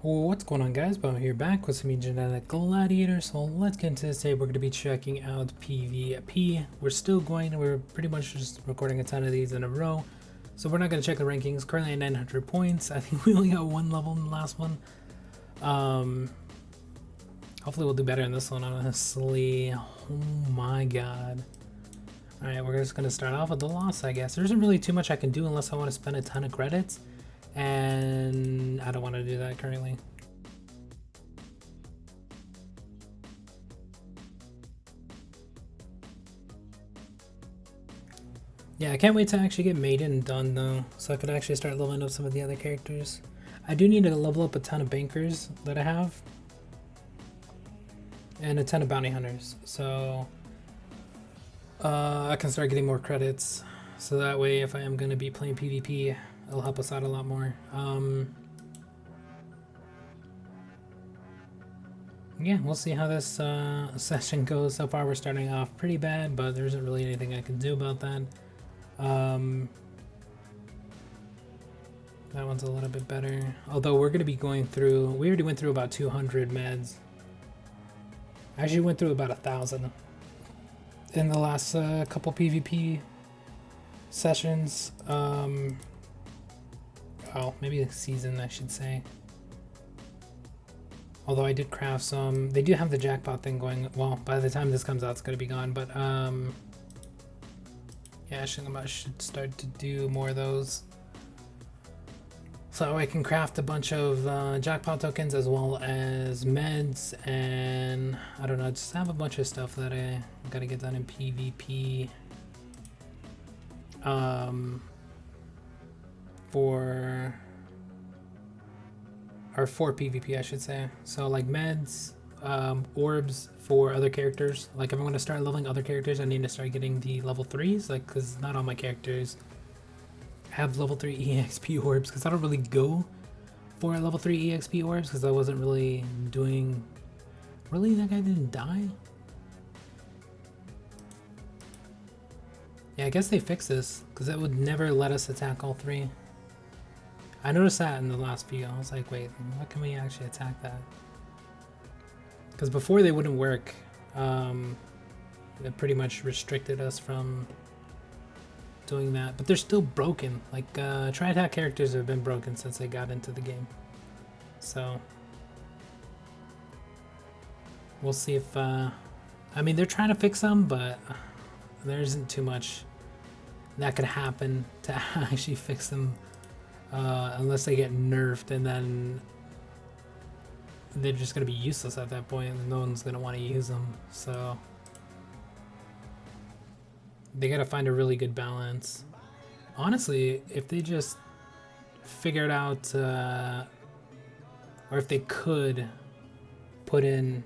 What's going on, guys? Bo here, back with some genetic gladiators. So let's get into this. Today we're going to be checking out PvP. We're pretty much just recording a ton of these in a row, so we're not going to check the rankings. Currently at 900 points. I think we only got one level in the last one. Hopefully we'll do better in this one, honestly. Oh my god. Alright, we're just going to start off with the loss, I guess. There isn't really too much I can do unless I want to spend a ton of credits, and I don't want to do that currently. Yeah, I can't wait to actually get Maiden done though, so I could actually start leveling up some of the other characters. I do need to level up a ton of bankers that I have, and a ton of bounty hunters, so I can start getting more credits. So that way, if I am going to be playing PvP, it'll help us out a lot more. Yeah, we'll see how this session goes. So far we're starting off pretty bad, but there isn't really anything I can do about that. That one's a little bit better. Although we're going to be going through, we already went through about 200 meds. I actually went through about 1,000 in the last couple PvP sessions. Oh, maybe a season, I should say. Although I did craft some. They do have the jackpot thing going. Well, by the time this comes out, it's going to be gone. But yeah, I should start to do more of those, so I can craft a bunch of jackpot tokens as well as meds, and I don't know, just have a bunch of stuff that I gotta get done in PvP. For PvP, I should say. So like meds, orbs for other characters. Like if I'm going to start leveling other characters, I need to start getting the level 3s, like, because not all my characters have level 3 EXP orbs, because I don't really go for level 3 EXP orbs because I wasn't really doing... Really? That guy didn't die? Yeah, I guess they fixed this, because it would never let us attack all 3. I noticed that in the last few. I was like, wait, what can we actually attack that? Because before they wouldn't work. It pretty much restricted us from doing that. But they're still broken. Like, tri-attack characters have been broken since they got into the game. So we'll see if... I mean, they're trying to fix them, but there isn't too much that could happen to actually fix them. Unless they get nerfed, and then they're just going to be useless at that point, and no one's going to want to use them. So they got to find a really good balance. Honestly, if they just figured out, or if they could put in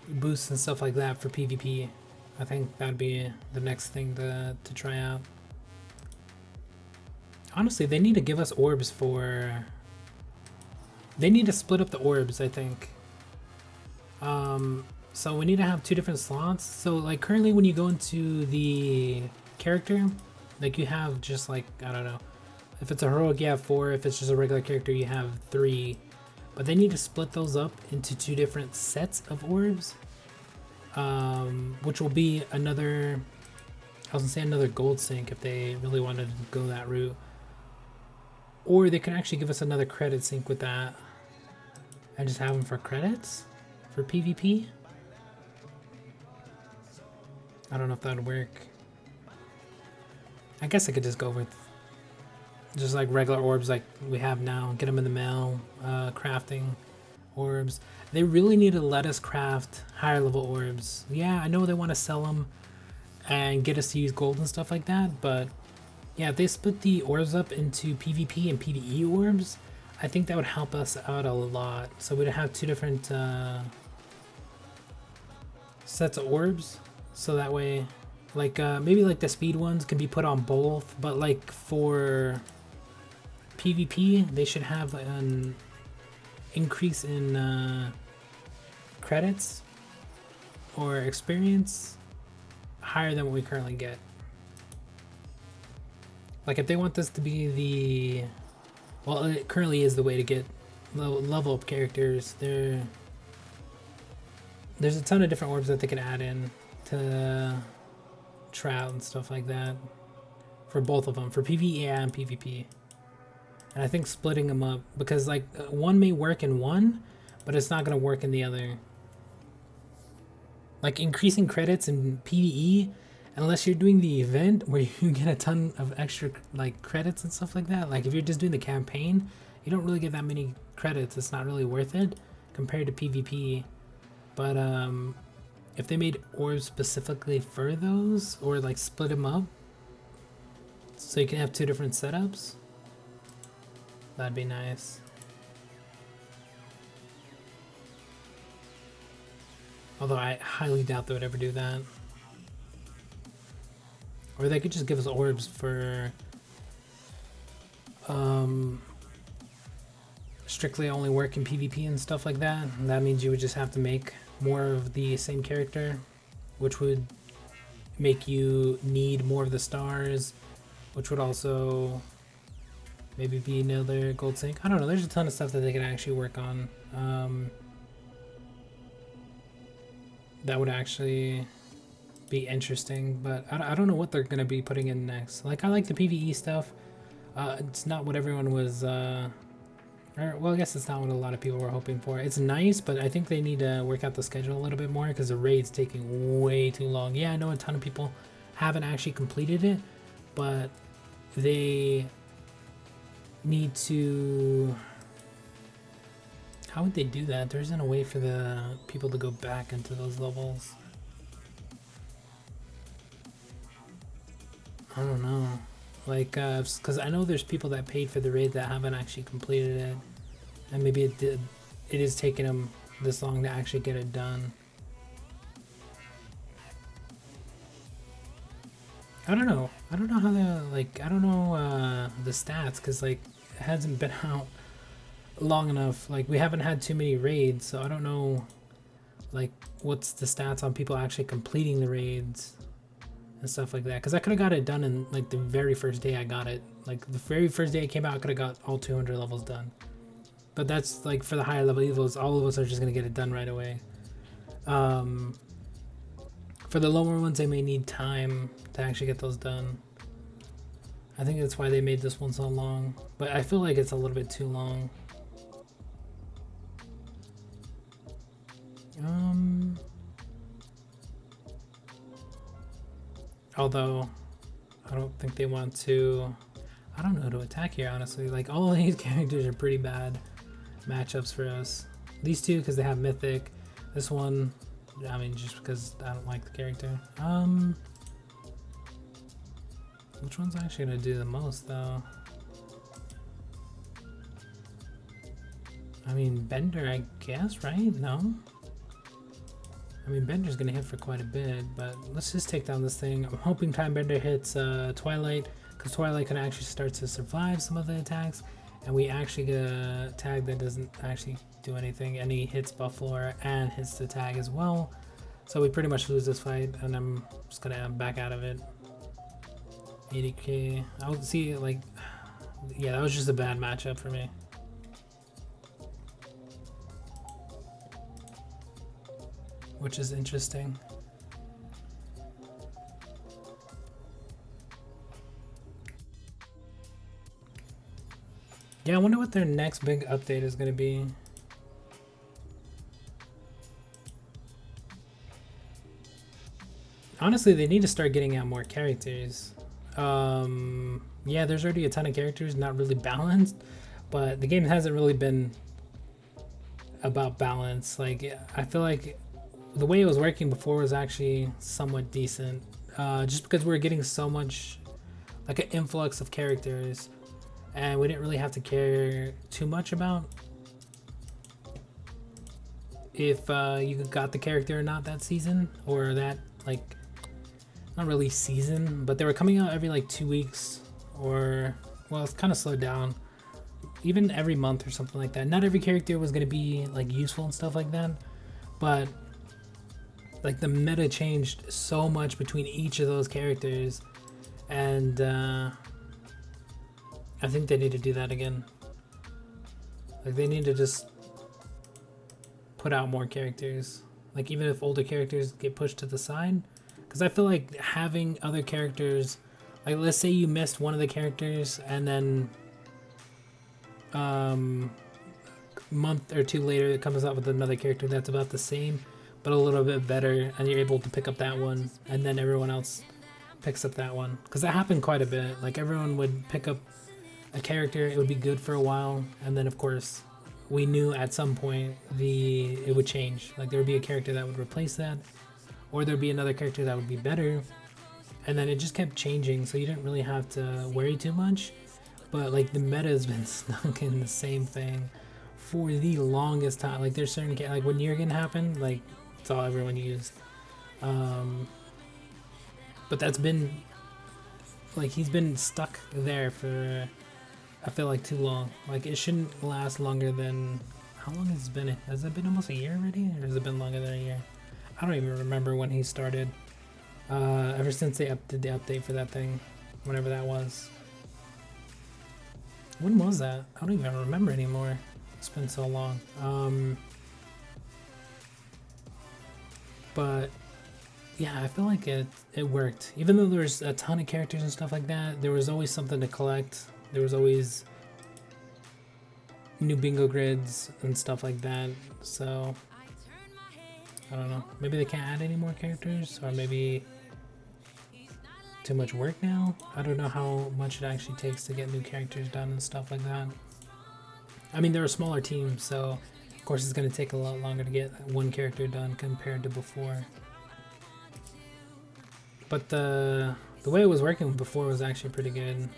boosts and stuff like that for PvP, I think that'd be the next thing to try out. Honestly, they need to give us orbs for... They need to split up the orbs, I think. So we need to have 2 different slots. So like currently when you go into the character, like you have just like, I don't know. If it's a heroic, you have 4. If it's just a regular character, you have 3. But they need to split those up into 2 different sets of orbs. Which will be another, I was gonna say another gold sink if they really wanted to go that route. Or they could actually give us another credit sink with that and just have them for credits for PvP. I don't know if that would work. I guess I could just go with just like regular orbs like we have now, get them in the mail, crafting orbs. They really need to let us craft higher level orbs. Yeah, I know they want to sell them and get us to use gold and stuff like that, but yeah, if they split the orbs up into PvP and PvE orbs, I think that would help us out a lot. So we'd have 2 different sets of orbs, so that way, like maybe like the speed ones can be put on both, but like for PvP, they should have an increase in credits or experience higher than what we currently get. Like if they want this to be the, well, it currently is the way to get level up characters. There's a ton of different orbs that they can add in to Trout and stuff like that for both of them, for PvE and PvP. And I think splitting them up, because like one may work in one, but it's not going to work in the other. Like increasing credits in PvE, unless you're doing the event where you get a ton of extra like credits and stuff like that. Like if you're just doing the campaign, you don't really get that many credits. It's not really worth it compared to PvP. But if they made orbs specifically for those, or like split them up so you can have 2 different setups, that'd be nice. Although I highly doubt they would ever do that. Or they could just give us orbs for strictly only work in PvP and stuff like that. And that means you would just have to make more of the same character, which would make you need more of the stars, which would also maybe be another gold sync. I don't know, there's a ton of stuff that they could actually work on. That would actually be interesting, but I don't know what they're going to be putting in next. Like, I like the PvE stuff. It's not what everyone was, well, I guess it's not what a lot of people were hoping for. It's nice, but I think they need to work out the schedule a little bit more because the raid's taking way too long. Yeah, I know a ton of people haven't actually completed it, but they need to... How would they do that? There isn't a way for the people to go back into those levels. I don't know. Like, because I know there's people that paid for the raid that haven't actually completed it. And maybe it is taking them this long to actually get it done. I don't know. I don't know how the, like, I don't know the stats, because, like, it hasn't been out long enough. Like, we haven't had too many raids, so I don't know, like, what's the stats on people actually completing the raids and stuff like that, because I could have got it done in like the very first day I got it. Like the very first day it came out, I could have got all 200 levels done. But that's like for the higher level evils, all of us are just gonna get it done right away. For the lower ones, they may need time to actually get those done. I think that's why they made this one so long, but I feel like it's a little bit too long. Although, I don't think they want to... I don't know who to attack here, honestly. Like, all of these characters are pretty bad matchups for us. These two, because they have Mythic. This one, I mean, just because I don't like the character. Which one's actually going to do the most, though? I mean, Bender, I guess, right? No? I mean, Bender's gonna hit for quite a bit, but let's just take down this thing. I'm hoping Time Bender hits Twilight, because Twilight can actually start to survive some of the attacks, and we actually get a tag that doesn't actually do anything, and he hits Buffalo and hits the tag as well. So we pretty much lose this fight, and I'm just gonna back out of it. 80k. I'll see, like, yeah, that was just a bad matchup for me. Which is interesting. Yeah, I wonder what their next big update is going to be. Honestly, they need to start getting out more characters. Yeah, there's already a ton of characters, not really balanced, but the game hasn't really been about balance. Like, I feel like the way it was working before was actually somewhat decent, just because we were getting so much, like, an influx of characters, and we didn't really have to care too much about if you got the character or not that season, or that, like, not really season, but they were coming out every like 2 weeks, or, well, it's kind of slowed down, even every month or something like that. Not every character was going to be like useful and stuff like that, but like the meta changed so much between each of those characters, and I think they need to do that again. Like they need to just put out more characters. Like even if older characters get pushed to the side, because I feel like having other characters, like let's say you missed one of the characters and then month or two later it comes out with another character that's about the same but a little bit better, and you're able to pick up that one, and then everyone else picks up that one, because that happened quite a bit. Like everyone would pick up a character, it would be good for a while, and then of course we knew at some point it would change. Like there would be a character that would replace that, or there'd be another character that would be better, and then it just kept changing, so you didn't really have to worry too much. But like the meta has been stuck in the same thing for the longest time. Like there's certain like when Jurgen happened, like it's all everyone used. But that's been like he's been stuck there for I feel like too long. Like it shouldn't last longer than how long has it been? Has it been almost a year already, or has it been longer than a year? I don't even remember when he started. Ever since they did the update for that thing, whenever that was. When was that? I don't even remember anymore. It's been so long. But yeah, I feel like it worked. Even though there's a ton of characters and stuff like that, there was always something to collect. There was always new bingo grids and stuff like that. So I don't know. Maybe they can't add any more characters, or maybe too much work now. I don't know how much it actually takes to get new characters done and stuff like that. I mean, they're a smaller team, so of course it's going to take a lot longer to get one character done compared to before. But the way it was working before was actually pretty good.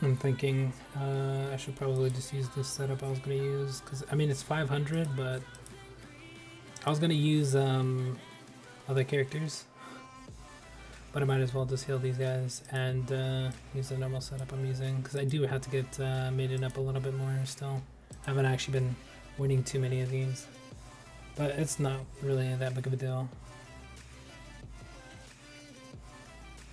I'm thinking I should probably just use this setup I was going to use, because I mean it's 500, but I was going to use other characters, but I might as well just heal these guys and use the normal setup I'm using, because I do have to get mated up a little bit more still. I haven't actually been winning too many of these, but it's not really that big of a deal.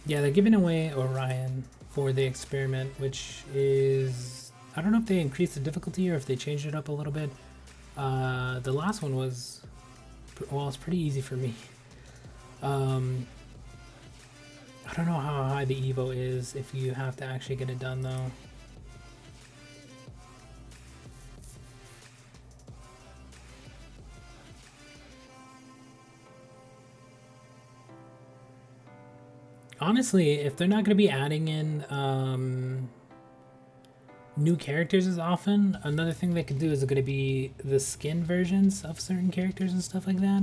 Yeah, they're giving away Orion for the experiment, which is, I don't know if they increased the difficulty or if they changed it up a little bit. The last one was, well, it's pretty easy for me. I don't know how high the Evo is if you have to actually get it done though. Honestly, if they're not going to be adding in new characters as often, another thing they could do is going to be the skin versions of certain characters and stuff like that,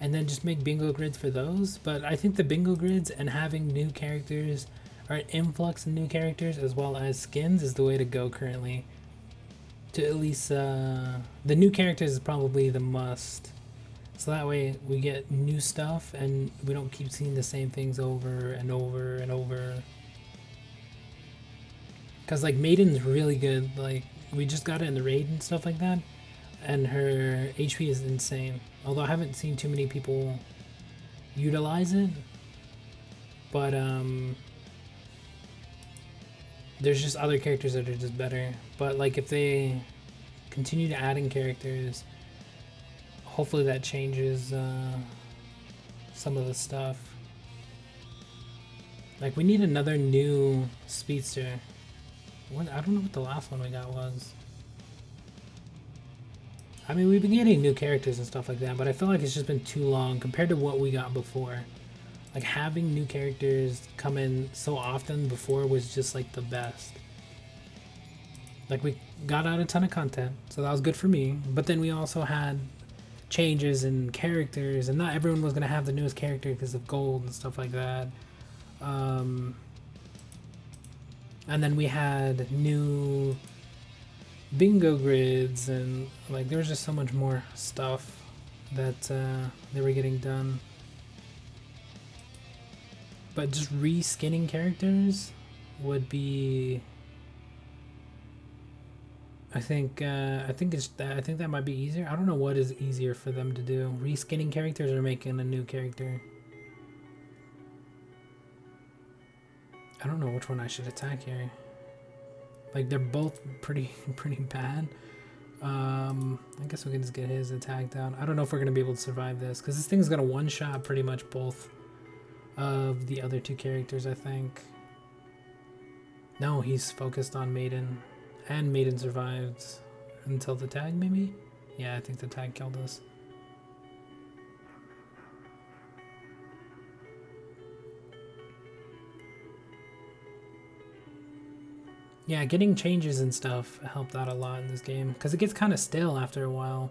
and then just make bingo grids for those. But I think the bingo grids and having new characters, or an influx of new characters as well as skins, is the way to go currently. To at least, the new characters is probably the must. So that way we get new stuff and we don't keep seeing the same things over and over and over. Cause like Maiden's really good. Like we just got it in the raid and stuff like that, and her HP is insane. Although I haven't seen too many people utilize it, but there's just other characters that are just better. But like if they continue to add in characters, hopefully that changes some of the stuff. Like we need another new speedster. I don't know what the last one we got was. I mean, we've been getting new characters and stuff like that, but I feel like it's just been too long compared to what we got before. Like having new characters come in so often before was just like the best. Like we got out a ton of content, so that was good for me. But then we also had changes in characters, and not everyone was going to have the newest character because of gold and stuff like that. And then we had new bingo grids, and like there was just so much more stuff that they were getting done. But just reskinning characters would be I think that might be easier. I don't know what is easier for them to do: reskinning characters or making a new character. I don't know which one I should attack here. Like, they're both pretty bad. I guess we can just get his attack down. I don't know if we're gonna be able to survive this because this thing's gonna one-shot pretty much both of the other two characters, I think. No, he's focused on Maiden. And Maiden survived until the tag, maybe? Yeah, I think the tag killed us. Yeah, getting changes and stuff helped out a lot in this game. Because it gets kind of stale after a while.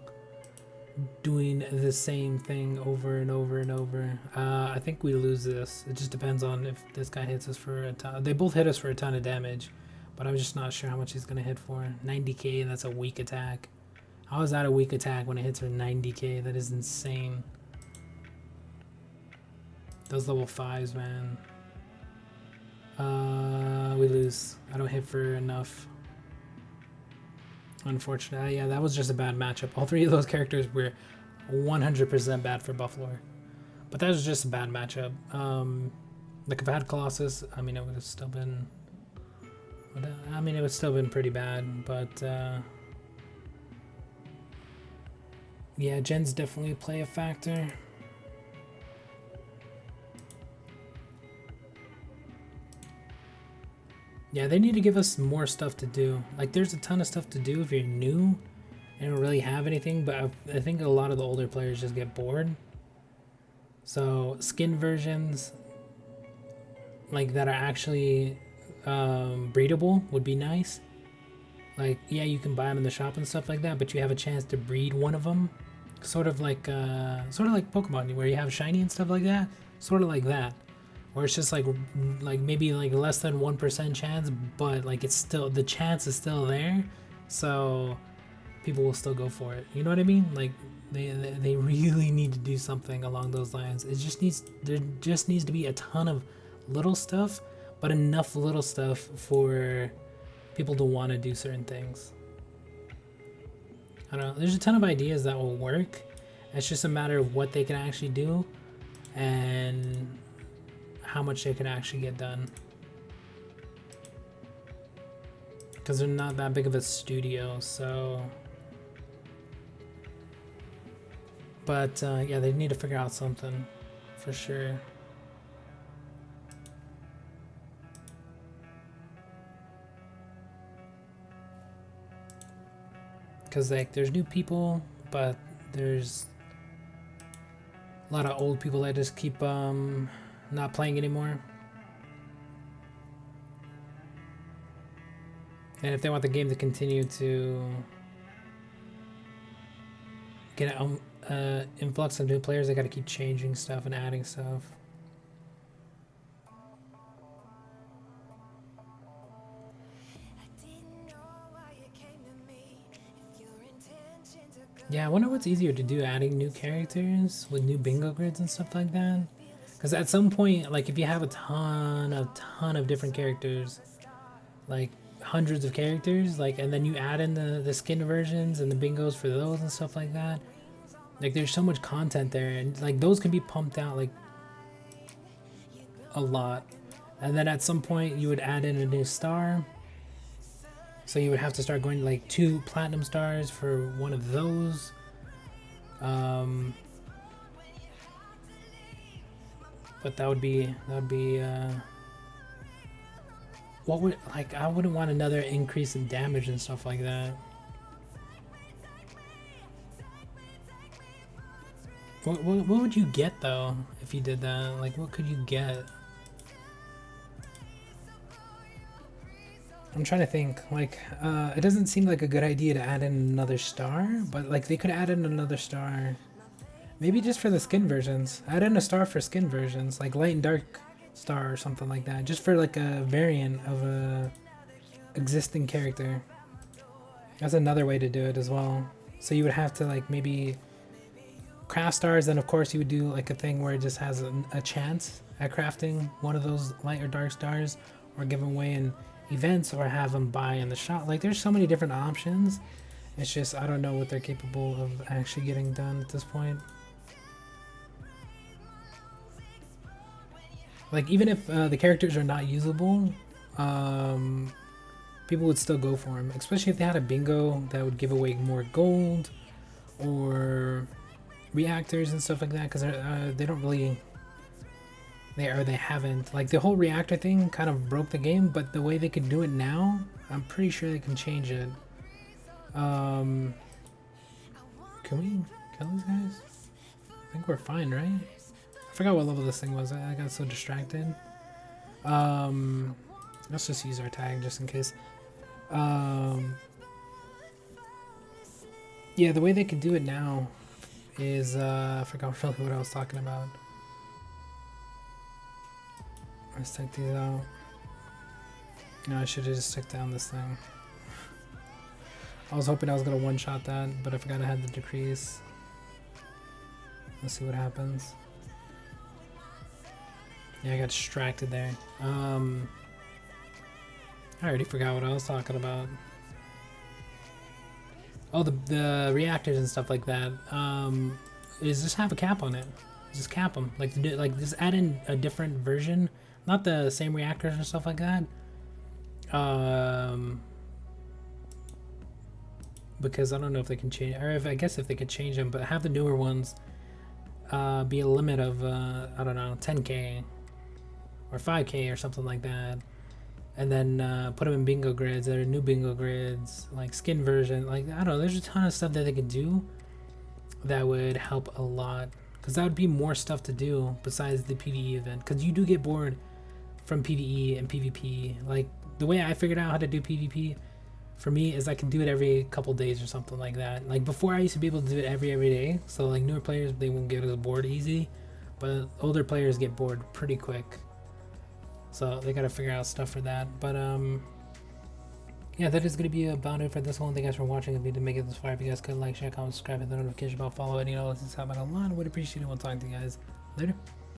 Doing the same thing over and over and over. I think we lose this. It just depends on if this guy hits us for a ton. They both hit us for a ton of damage. But I'm just not sure how much he's going to hit for. 90k, that's a weak attack. How is that a weak attack when it hits for 90k? That is insane. Those level 5s, man. We lose. I don't hit for enough. Unfortunately. Yeah, that was just a bad matchup. All three of those characters were 100% bad for Buffalo. But that was just a bad matchup. Like, if I had Colossus, I mean, it would have still been... I mean, it would still been pretty bad, but yeah, gens definitely play a factor. Yeah, they need to give us more stuff to do. Like, there's a ton of stuff to do if you're new and don't really have anything, but I think a lot of the older players just get bored. So, skin versions, like, that are actually... breedable would be nice. Like, yeah, you can buy them in the shop and stuff like that, but you have a chance to breed one of them, sort of like Pokemon, where you have shiny and stuff like that, sort of like that, where it's just like maybe like less than 1% chance, but like it's still, the chance is still there, so people will still go for it. You know what I mean? Like, they really need to do something along those lines. There just needs to be a ton of little stuff, but enough little stuff for people to want to do certain things. I don't know. There's a ton of ideas that will work. It's just a matter of what they can actually do and how much they can actually get done. Because they're not that big of a studio, so... But yeah, they need to figure out something for sure. Because, like, there's new people, but there's a lot of old people that just keep not playing anymore. And if they want the game to continue to get an influx of new players, they got to keep changing stuff and adding stuff. Yeah, I wonder what's easier to do, adding new characters with new bingo grids and stuff like that. Because at some point, like, if you have a ton of different characters, like hundreds of characters, like, and then you add in the skin versions and the bingos for those and stuff like that, like, there's so much content there, and like those can be pumped out like a lot. And then at some point you would add in a new star. So you would have to start going like 2 platinum stars for one of those. But that would be what would, like, I wouldn't want another increase in damage and stuff like that. What would you get though if you did that? Like, what could you get? I'm trying to think. Like, it doesn't seem like a good idea to add in another star, but like they could add in another star. Maybe just for the skin versions. Add in a star for skin versions, like light and dark star or something like that, just for like a variant of a existing character. That's another way to do it as well. So you would have to like maybe craft stars, and of course you would do like a thing where it just has a chance at crafting one of those light or dark stars, or give them away in events or have them buy in the shop. Like there's so many different options. It's just I don't know what they're capable of actually getting done at this point. Like even if the characters are not usable, people would still go for them, especially if they had a bingo that would give away more gold or reactors and stuff like that, because they don't really, they haven't, like the whole reactor thing kind of broke the game, but the way they could do it now, I'm pretty sure they can change it. Can we kill these guys? I think we're fine, right? I forgot what level this thing was. I got so distracted. Let's just use our tag just in case. Yeah, the way they can do it now is I forgot really what I was talking about. Let's take these out. No, I should have just stuck down this thing. I was hoping I was gonna one-shot that, but I forgot I had the decrease. Let's see what happens. Yeah, I got distracted there. I already forgot what I was talking about. Oh, the reactors and stuff like that. Is just have a cap on it. Just cap them. Like just add in a different version, not the same reactors and stuff like that. Because I don't know if they can change, or if I guess if they could change them, but have the newer ones be a limit of I don't know, 10k or 5k or something like that, and then put them in bingo grids. There are new bingo grids, like skin version, like I don't know, there's a ton of stuff that they could do that would help a lot, because that would be more stuff to do besides the PvE event, because you do get bored from PvE and PvP. Like the way I figured out how to do PvP for me is I can do it every couple days or something like that. Like before I used to be able to do it every day, so like newer players, they won't get as bored easy, but older players get bored pretty quick, so they gotta figure out stuff for that. But yeah, that is gonna be about it for this one. Thank you guys for watching. If you did make it this far, if you guys could like, share, comment, subscribe, hit the notification bell, follow it, you know, this is happening a lot. I would appreciate it. We'll talk to you guys later.